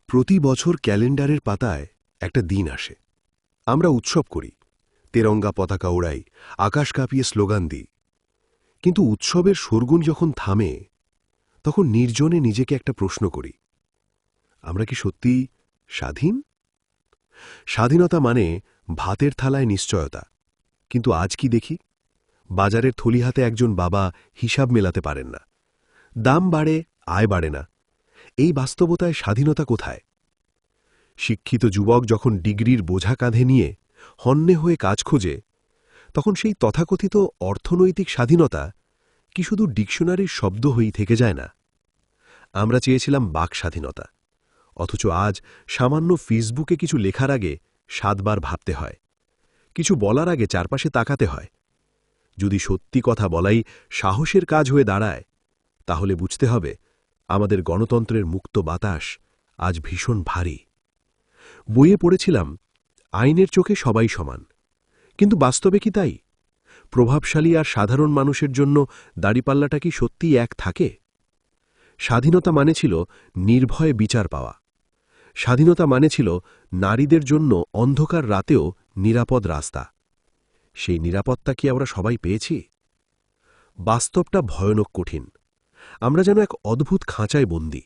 প্রতি বছর ক্যালেন্ডারের পাতায় একটা দিন আসে। আমরা উৎসব করি, তেরঙ্গা পতাকা ওড়াই, আকাশ কাঁপিয়ে স্লোগান দিই। কিন্তু উৎসবের শোরগুন যখন থামে, তখন নির্জনে নিজেকে একটা প্রশ্ন করি, আমরা কি সত্যি স্বাধীন? স্বাধীনতা মানে ভাতের থালায় নিশ্চয়তা। কিন্তু আজ কি দেখি, বাজারের থলি হাতে একজন বাবা হিসাব মেলাতে পারেন না। দাম বাড়ে, আয় বাড়ে না। এই বাস্তবতায় স্বাধীনতা কোথায়? শিক্ষিত যুবক যখন ডিগ্রির বোঝা কাঁধে নিয়ে হন্যে হয়ে কাজ খোঁজে, তখন সেই তথাকথিত অর্থনৈতিক স্বাধীনতা কি শুধু ডিকশনারির শব্দ হয়েই থেকে যায় না? আমরা চেয়েছিলাম বাক স্বাধীনতা, অথচ আজ সামান্য ফেসবুকে কিছু লেখার আগে 7 বার ভাবতে হয়, কিছু বলার আগে চারপাশে তাকাতে হয়। যদি সত্যি কথা বলাই সাহসের কাজ হয়ে দাঁড়ায়, তাহলে বুঝতে হবে আমাদের গণতন্ত্রের মুক্ত বাতাস আজ ভীষণ ভারী। বইয়ে পড়েছিলাম আইনের চোখে সবাই সমান, কিন্তু বাস্তবে কি তাই? প্রভাবশালী আর সাধারণ মানুষের জন্য দাড়িপাল্লাটা কি সত্যিই এক থাকে? স্বাধীনতা মানে ছিল নির্ভয়ে বিচার পাওয়া। স্বাধীনতা মানে ছিল নারীদের জন্য অন্ধকার রাতেও নিরাপদ রাস্তা। সেই নিরাপত্তা কি আমরা সবাই পেয়েছি? বাস্তবটা ভয়ানক কঠিন। আমরা যেন এক অদ্ভুত খাঁচায় বন্দী,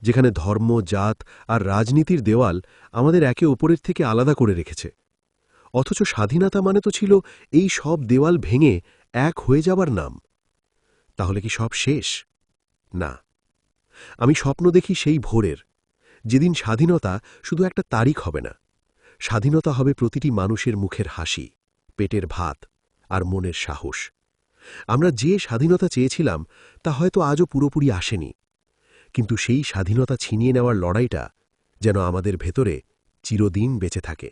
যেখানে ধর্ম, জাত আর রাজনীতির দেওয়াল আমাদের একে অপরের থেকে আলাদা করে রেখেছে। অথচ স্বাধীনতা মানে তো ছিল এই সব দেওয়াল ভেঙে এক হয়ে যাবার নাম। তাহলে কি সব শেষ? না। আমি স্বপ্ন দেখি সেই ভোরের, যেদিন স্বাধীনতা শুধু একটা তারিখ হবে না, স্বাধীনতা হবে প্রতিটি মানুষের মুখের হাসি, পেটের ভাত আর মনের সাহস। আমরা যে স্বাধীনতা চেয়েছিলাম তা হয়তো আজও পুরোপুরি আসেনি, কিন্তু সেই স্বাধীনতা ছিনিয়ে নেওয়ার লড়াইটা যেন আমাদের ভেতরে চিরদিন বেঁচে থাকে।